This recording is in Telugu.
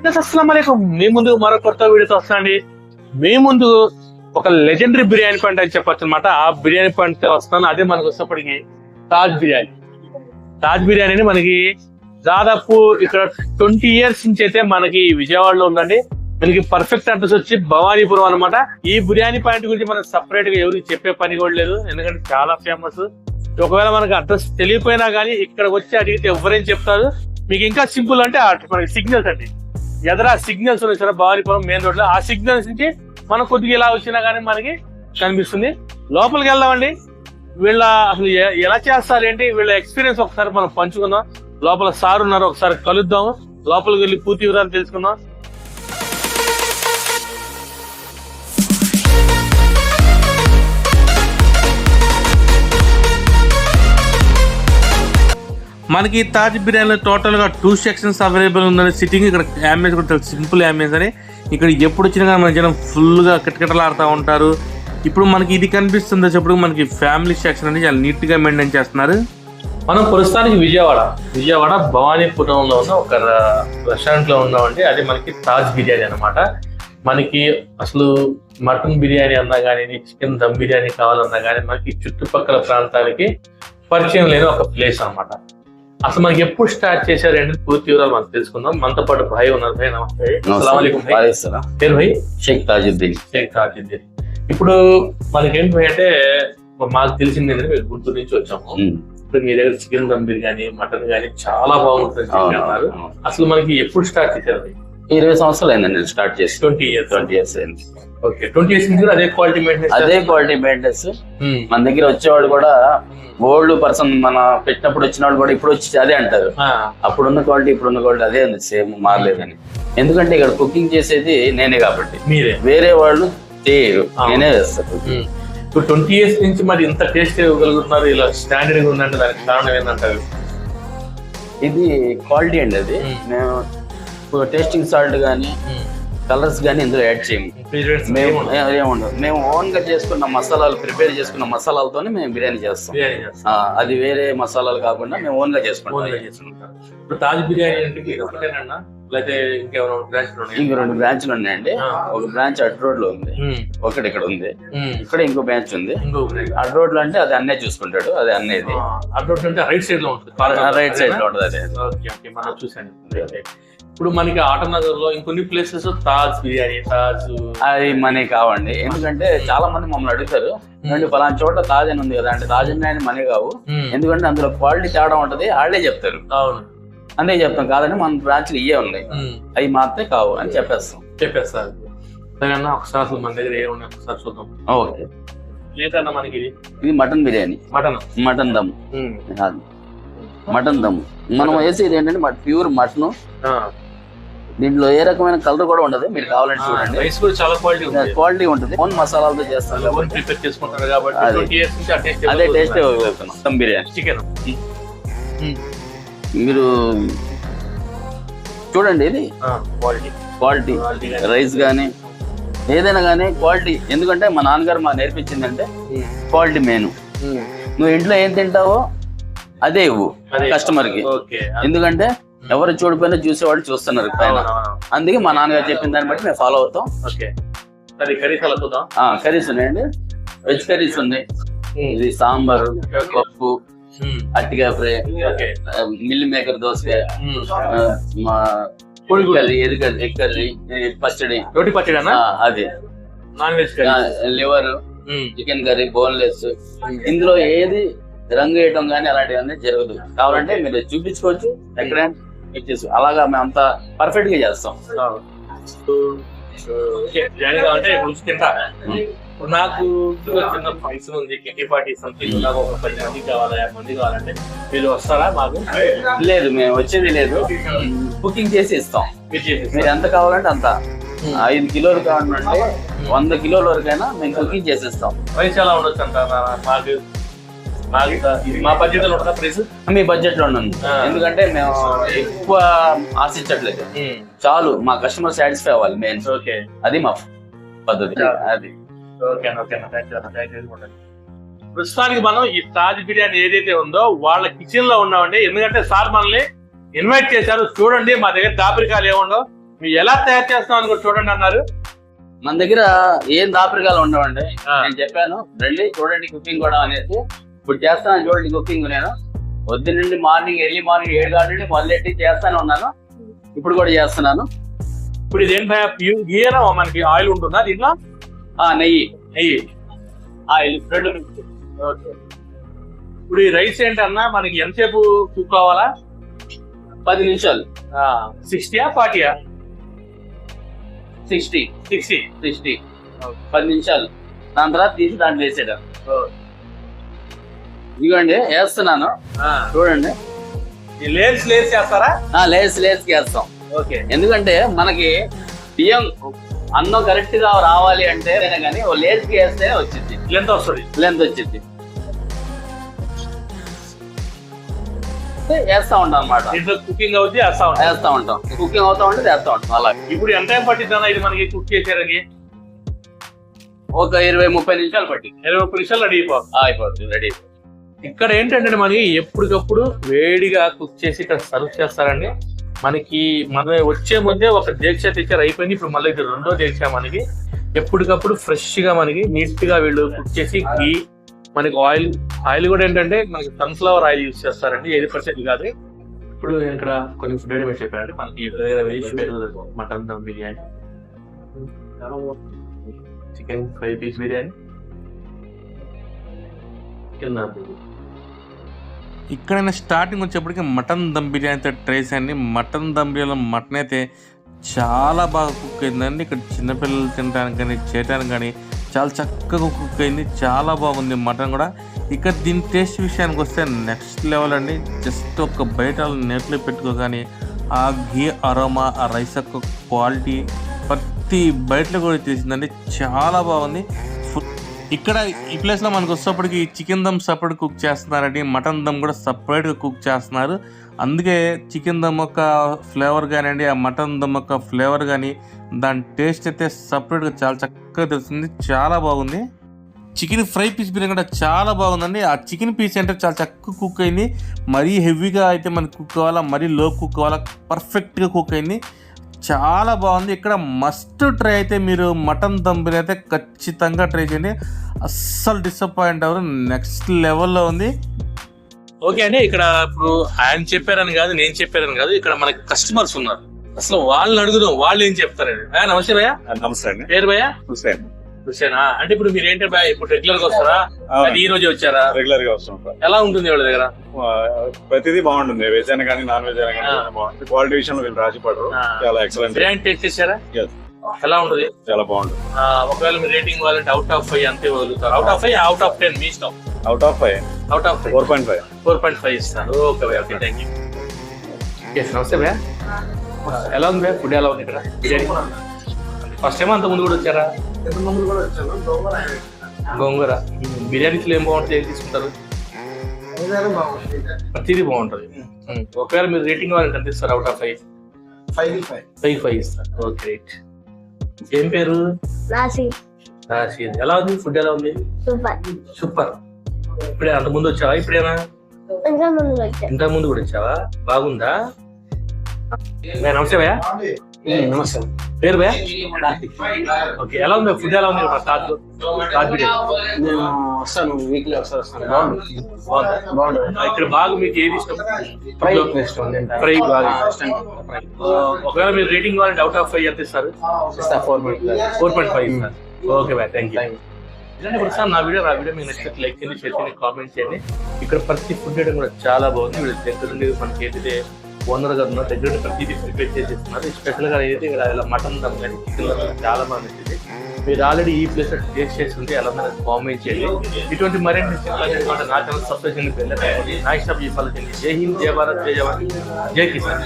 అస్సలాము అలైకుం. మీ ముందు మరో కొత్త వీడియోతో వస్తానండి. మీ ముందు ఒక లెజెండరీ బిర్యానీ పాయింట్ అని చెప్పొచ్చు అనమాట. ఆ బిర్యానీ పాయింట్ వస్తాను. అదే మనకు వచ్చేప్పటికి తాజ్ బిర్యానీ. తాజ్ బిర్యానీ మనకి దాదాపు ఇక్కడ 20 years నుంచి అయితే మనకి విజయవాడలో ఉందండి. మనకి పర్ఫెక్ట్ అడ్రస్ వచ్చి భవానీపురం అనమాట. ఈ బిర్యానీ పాయింట్ గురించి మనకు సపరేట్ గా ఎవరికి చెప్పే పని కూడా లేదు, ఎందుకంటే చాలా ఫేమస్. ఒకవేళ మనకి అడ్రస్ తెలియపోయినా కానీ ఇక్కడ వచ్చి అడిగితే ఎవరేం చెప్తారు. మీకు ఇంకా సింపుల్ అంటే మనకి సిగ్నల్స్ అండి, ఎదరా సిగ్నల్స్ ఉన్నాయి సార్ భవానీపురం మెయిన్ రోడ్ లో. ఆ సిగ్నల్స్ నుంచి మనం కొద్దిగా ఇలా వచ్చినా కానీ మనకి కనిపిస్తుంది. లోపలికి వెళ్దామండి. వీళ్ళ అసలు ఎలా చేస్తారు ఏంటి, వీళ్ళ ఎక్స్పీరియన్స్ ఒకసారి మనం పంచుకుందాం. లోపల సార్ ఉన్నారు, ఒకసారి కలుద్దాం. లోపలికి వెళ్ళి పూర్తి వివరాలు తెలుసుకుందాం. మనకి తాజ్ బిర్యానీలో టోటల్ గా 2 sections అవైలబుల్ ఉందని. సిట్టింగ్ ఇక్కడ అంబియన్స్ కూడా సింపుల్ అంబియన్స్ అని. ఇక్కడ ఎప్పుడు వచ్చినా కానీ మన జనం ఫుల్ గా కిటకిటలాడుతూ ఉంటారు. ఇప్పుడు మనకి ఇది కనిపిస్తుంది వచ్చేప్పుడు మనకి ఫ్యామిలీ సెక్షన్ అని చాలా నీట్ గా మెయింటైన్ చేస్తున్నారు. మనం ప్రస్తుతానికి విజయవాడ భవానీపురంలో ఉన్న ఒక రెస్టారెంట్ లో ఉన్నామండి. అది మనకి తాజ్ బిర్యానీ అన్నమాట. మనకి అసలు మటన్ బిర్యానీ అన్నా కానీ, చికెన్ దమ్ బిర్యానీ కావాలన్నా కానీ మనకి చుట్టుపక్కల ప్రాంతానికి పరిచయం లేని ఒక ప్లేస్ అన్నమాట. అసలు మనకి ఎప్పుడు స్టార్ట్ చేశారు అంటే పూర్తి వివరాలు మనం తెలుసుకుందాం. మనతో పాటు భాయ్ ఉన్నారు. భాయ్ నమస్తే. పేరు భాయ్? షేక్ తాజుద్దీన్. ఇప్పుడు మనకేంటి భాయ్ అంటే మాకు తెలిసింది ఏంటంటే మేము గుంటూరు నుంచి వచ్చాము. ఇప్పుడు మీ దగ్గర చికెన్ దమ్ బిర్యానీ, మటన్ కానీ చాలా బాగుంటుంది అన్నారు. అసలు మనకి ఎప్పుడు స్టార్ట్ చేశారు భాయ్? 20 సంవత్సరాలు అయిందండి నేను స్టార్ట్ చేసి. 20 years అయింది. ఓకే, 20 years నుంచి అదే క్వాలిటీ మెయింటెనెన్స్. మన దగ్గర వచ్చేవాడు కూడా ఓల్డ్ పర్సన్, మన పెట్టినప్పుడు వచ్చిన వాళ్ళు కూడా ఇప్పుడు వచ్చి అదే అంటారు. అప్పుడున్న క్వాలిటీ ఇప్పుడున్న క్వాలిటీ అదే ఉంది, సేమ్ మారలేదని. ఎందుకంటే ఇక్కడ కుకింగ్ చేసేది నేనే కాబట్టి, మీరే, వేరే వాళ్ళు చేయరు, నేనే చేస్తాను. ఇప్పుడు 20 years నుంచి మరి ఇంత టేస్ట్ ఇవ్వగలుగుతున్నారు, ఇలా స్టాండర్డ్ ఉందంటే దానికి కారణం ఏంటంటారు? ఇది క్వాలిటీ అండి. అది మేము టేస్టింగ్ సాల్ట్ కానీ కలర్స్ కానీ ఇందులో యాడ్ చేయము. ఏముండదు. మేము ఓన్ గా చేసుకున్న మసాలాలు, ప్రిపేర్ చేసుకున్న మసాలాలతోనే మేము బిర్యానీ చేస్తాం. అది వేరే మసాలాలు కాకుండా మేము ఓన్ గా చేసుకుంటాం. ఇప్పుడు తాజ్ బిర్యానీ అంటే ఒకటేనా లేకపోతే ఇంకేమైనా బ్రాంచ్లు ఉన్నాయి? ఇంకో 2 బ్రాంచ్లు ఉన్నాయండి. ఒక బ్రాంచ్ అడ్ రోడ్ లో ఉంది, ఒకటి ఇక్కడ ఉంది, ఇక్కడ ఇంకో బ్రాంచ్ ఉంది. అడ్ రోడ్ లో అంటే అది అన్నే చూసుకుంటాడు, అది అన్నేది. అడ్ రోడ్ అంటే రైట్ సైడ్ లో ఉంటుంది, రైట్ సైడ్ లో ఉంటుంది. అదే మనం చూసాను. ఇప్పుడు మనకి ఆటనగర్ లో ఇంకొన్ని ప్లేసెస్ తాజ్ బిర్యానీ, తాజ్ అది మనీ కావండి. ఎందుకంటే చాలా మంది మమ్మల్ని అడుగుతారు, పలానా చోట తాజ్ అని ఉంది కదా అంటే తాజ్ అని మనీ కావు. ఎందుకంటే అందులో క్వాలిటీ తేడా ఉంటది, వాళ్ళే చెప్తారు. అవును, అంతే చెప్తాం. కాదండి మన బ్రాంచ్లు ఇవే ఉన్నాయి, అవి మాత్రే కావు అని చెప్పేస్తారు. సరేనా, ఒకసారి అసలు మన దగ్గర ఏమున్నాయి ఒకసారి చూద్దాం. ఓకే, లేదన్నా మనకి ఇది mutton biryani, mutton dum. Mutton dum మనం వేసేది ఏంటంటే ప్యూర్ మటన్. దీంట్లో ఏ రకమైన కలర్ కూడా ఉండదు, మీరు కావాలంటే చూడండి. రైస్ కూడా చాలా క్వాలిటీ ఉంటుంది. ఓన్ మసాలాలతో చేస్తాం, అదే టేస్ట్ దమ్ బిర్యానీ. చికెన్ మీరు చూడండి, ఇది క్వాలిటీ రైస్ కానీ ఏదైనా కానీ క్వాలిటీ. ఎందుకంటే మా నాన్నగారు మాకు నేర్పించిందంటే క్వాలిటీ మెయిన్. నువ్వు ఇంట్లో ఏం తింటావో అదే ఇవ్వు కస్టమర్ కి. ఎందుకంటే ఎవరు చూడిపోయినా చూసేవాళ్ళు చూస్తున్నారు పైన. అందుకే మా నాన్నగారు చెప్పిన దాన్ని బట్టి మేము ఫాలో అవుతాం. కర్రీస్ ఉన్నాయండి, వెజ్ కర్రీస్ ఉన్నాయి. ఇది సాంబారు, పప్పు, అట్టిగా ఫ్రై, మిల్ మేకర్ దోసకాయ, కర్రీ, ఎగ్ కర్రీ, పచ్చడి, అది non veg, liver, chicken curry, boneless. ఇందులో ఏది రంగు వేయటం కానీ అలాంటివన్నీ జరగదు. కావాలంటే మీరు చూపించుకోవచ్చు ఎక్కడైనా ఇచ్చేసి. అలాగా మేము అంతా పర్ఫెక్ట్ గా చేస్తాం. ఇప్పుడు నాకు చిన్న ఫంక్షన్ ఉంది, కిట్టి పార్టీ సంథింగ్, నాకు ఒక 10 మంది కావాలి, 50 మంది కావాలంటే మీరు వస్తారా? మాకు లేదు, మేము వచ్చేది లేదు, కుకింగ్ చేసి ఇస్తాం. మీరు ఎంత కావాలంటే అంత. 5 కిలోలు కావాలంటే 100 కిలోల వరకైనా మేము కుకింగ్ చేసిస్తాం. ప్రైస్ ఎలా ఉండొచ్చు అంటారా? మా బడ్జెట్ లో ఉంటుందా ప్రైస్? మీ బడ్జెట్ లో ఉన్నాను. ఎందుకంటే మేము ఎక్కువ ఆశించట్లేదు, చాలు మా కస్టమర్ సాటిస్ఫై అవ్వాలి మెయిన్. అది మా పద్ధతి. అది ప్రస్తుతానికి మనం ఈ తాజ్ బిర్యానీ ఏదైతే ఉందో వాళ్ళ కిచెన్ లో ఉన్నామండి. ఎందుకంటే సార్ మనల్ని ఇన్వైట్ చేశారు. చూడండి మా దగ్గర దాపరికాలు ఏముండో మీరు ఎలా తయారు చేస్తాం అని కూడా చూడండి అన్నారు. మన దగ్గర ఏం దాపరికాలు ఉండవండి. ఆ. నేను చెప్పాను రండి చూడండి కుకింగ్ కూడా అనేసి. ఇప్పుడు చేస్తాను చూడండి కుకింగ్. నేను పొద్దు నుండి ఎర్లీ మార్నింగ్ 7 గంటల నుండి మొదలెట్టి చేస్తానే ఉన్నాను. ఇప్పుడు కూడా చేస్తున్నాను. ఇప్పుడు ఇదేంటి గీయనా మనకి ఆయిల్ ఉంటుందా దీంట్లో? నెయ్యి ఆయిల్ రెండు. ఓకే. ఇప్పుడు ఈ రైస్ ఏంటన్నా మనకి ఎంతసేపు కుక్ కావాలా? 10 నిమిషాలు. 60 40 60 60 10 నిమిషాలు. దాని తర్వాత తీసి దాంట్లో వేసేయడం. ఇదిగోండి వేస్తున్నాను చూడండి. ఈ లేస్ చేస్తారా? లేస్ వేస్తాం. ఓకే. ఎందుకంటే మనకి బియ్యం అన్నం కరెక్ట్ గా రావాలి అంటే కానీ ఓ లేస్కి వేస్తే వచ్చింది లెంత్ వస్తుంది. వచ్చింది వేస్తా ఉంటాం అన్నమాట. ఇంట్లో కుకింగ్ అవుతుంది వేస్తా ఉంటాం. కుకింగ్ అవుతా ఉంటే వేస్తా ఉంటాం. అలా ఇప్పుడు ఎంత టైం పట్టిద్దా ఇది మనకి కుక్ చేసేదానికి? ఒక 20-30 నిమిషాలు పట్టి 20-30 నిమిషాలు రెడీ అయిపోతుంది. రెడీ. ఇక్కడ ఏంటంటే మనకి ఎప్పటికప్పుడు వేడిగా కుక్ చేసి ఇక్కడ సర్వ్ చేస్తారండి. మనకి మన వచ్చే ముందే ఒక దీక్ష టీచర్ అయిపోయింది. ఇప్పుడు మళ్ళీ ఇది రెండో దీక్ష. మనకి ఎప్పటికప్పుడు ఫ్రెష్ గా మనకి నీట్ గా వీళ్ళు కుక్ చేసి ఘీ, మనకి ఆయిల్ కూడా ఏంటంటే మనకి సన్ఫ్లవర్ ఆయిల్ యూజ్ చేస్తారండి. 8% కాదు. ఇప్పుడు ఇక్కడ కొన్ని ఫుడ్ ఐటమ్స్ చెప్పారండి. మనకి mutton dum biryani, chicken 5 piece biryani, ఇక్కడ స్టార్టింగ్ వచ్చేప్పటికి మటన్ దమ్ బిర్యానీతో ట్రేస్ అండి. మటన్ దమ్ బిర్యానీలో మటన్ అయితే చాలా బాగా కుక్ అయిందండి. ఇక్కడ చిన్నపిల్లలు తినడానికి కానీ చేయడానికి కానీ చాలా చక్కగా కుక్ అయింది. చాలా బాగుంది మటన్ కూడా. ఇక్కడ దీని టేస్ట్ విషయానికి వస్తే నెక్స్ట్ లెవెల్ అండి. జస్ట్ ఒక బయట నెట్లో పెట్టుకోగానే ఆ ఘీ అరోమా, ఆ రైస్ యొక్క క్వాలిటీ ప్రతి బయటలో కూడా తీసిందండి. చాలా బాగుంది. ఇక్కడ ఈ ప్లేస్లో మనకు వచ్చేప్పటికి చికెన్ దమ్ సపరేట్ కుక్ చేస్తున్నారండి. మటన్ దమ్ కూడా సపరేట్గా కుక్ చేస్తున్నారు. అందుకే చికెన్ దమ్ యొక్క ఫ్లేవర్ కానివ్వండి, ఆ మటన్ దమ్ యొక్క ఫ్లేవర్ కానీ దాని టేస్ట్ అయితే సపరేట్గా చాలా చక్కగా తెలుస్తుంది. చాలా బాగుంది. చికెన్ ఫ్రై పీస్ బిర్యానీ కూడా చాలా బాగుందండి. ఆ చికెన్ పీస్ అంటే చాలా చక్కగా కుక్ అయింది. మరీ హెవీగా అయితే మనకి కుక్ కావాలా, మరీ లో కుక్ కావాలా, పర్ఫెక్ట్గా కుక్ అయింది. చాలా బాగుంది. ఇక్కడ మస్ట్ ట్రై అయితే మీరు మటన్ దమ్ బిర్యానీ అయితే ఖచ్చితంగా ట్రై చేయండి. అస్సలు డిసప్పాయింట్ అవ్వరు. నెక్స్ట్ లెవెల్లో ఉంది. ఓకే అండి. ఇక్కడ ఇప్పుడు ఆయన చెప్పారని కాదు, నేను చెప్పారని కాదు, ఇక్కడ మనకి కస్టమర్స్ ఉన్నారు. అసలు వాళ్ళని అడుగుదాం, వాళ్ళు ఏం చెప్తారండి. నమస్తే భయ్యా. నమస్తే అండి. పేరు భయ్యా? హుసేనా. అంటే ఇప్పుడు మీరు ఏంటి భయ్యా, ఇప్పుడు రెగ్యులర్ గా వస్తారా? ఈ రోజు వచ్చారా? రెగ్యులర్ గా వస్తాం. ఎలా ఉంటుంది వాళ్ళ దగ్గర? ప్రతిదీ బాగుంటుంది. వెజ్ అయినా కానీ నాన్ వెజ్ అయినా కానీ బాగుంటుంది. క్వాలిటీ విషయంలో వీళ్ళు రాజీ పడరు. చాలా ఎక్సలెంట్. బిర్యానీ టేస్ట్ చేశారా? ఎలా ఉంటుంది? చాలా బాగుంటుంది. ఒకవేళ మీరు రేటింగ్ ఇవ్వాలంటే అవుట్ ఆఫ్ 5 అంతే వదులుతారు? అవుట్ ఆఫ్ 5, అవుట్ ఆఫ్ 10 మీ ఇష్టం. Out of 5. 4.5 ఇస్తారు. ఓకే భయ్యా, ఓకే, థ్యాంక్ యూ. నమస్తే భయ్యా. ఎలా ఉంది భయ్యా, ఫుడ్ ఎలా ఉంది ఇక్కడ? బిర్యానీ ఫస్ట్ టైం అంత ముందు కూడా వచ్చారా? గోంగూర బిర్యానీలో ఏం బాగుంటుంది, ఏం తీసుకుంటారు? ప్రతిదీ బాగుంటుంది. ఒకవేళ మీరు రేటింగ్ ఇవ్వాలంటే ఎంత ఇస్తారు? Out of 5? 5 ఇస్తారు. Okay, right. ఏం పేరు? రాశి. ఎలా ఉంది ఫుడ్? ఎలా ఉంది? సూపర్. ఇప్పుడే అంత ముందు వచ్చావా? ఇప్పుడేనా? ఇంత ముందు కూడా వచ్చావా? బాగుందా? నమస్తే భయ్యా. నమస్తే. పేరు భయ్యా? ఓకే, ఎలా ఉంది ఫుడ్? ఎలా ఉంది తాజ్ బిర్యానీ? నేను వస్తాను, వీక్లీ ఒకసారి వస్తాను. బాగుంది. ఇక్కడ బాగా మీకు ఏది ఇష్టం? ఫ్రై ఇష్టం. ఫ్రై బాగా ఇష్టం. ఒకవేళ మీరు రేటింగ్ ఇవ్వాలంటే అవుట్ ఆఫ్ 5 ఎంత ఇస్తారు? 4.5 ఇస్తారు. Okay bye, thank you. ఇలాంటి ఇప్పుడు సార్ నా వీడియో మీకు నచ్చినట్టు లైక్ చేయండి, షేర్ చేయండి, కామెంట్ చేయండి. ఇక్కడ ప్రతి ఫుడ్ ఐటమ్ కూడా చాలా బాగుంది. వీళ్ళు దగ్గర నుండి మనకి ఏదైతే ఓనర్ గారు ఉన్నారు దగ్గర నుండి ప్రతిదీ ప్రిపేర్ చేసేస్తున్నారు. స్పెషల్గా అయితే ఇక్కడ ఇలా మటన్ దమ్ కానీ చికెన్ దమ్ చాలా బాగా నచ్చింది. మీరు ఆల్రెడీ ఈ ప్లేస్ టేస్ట్ చేసి ఉంటే ఎలా కామెంట్ చేయండి. ఇటువంటి మరిన్ని నా ఛానల్ సబ్స్క్రైబ్ చేయండి. నా ఇష్టం ఈ ఫాలో చేయండి. జై హింద్, జై భారత్, జై జవాన్, జై కిసాన్.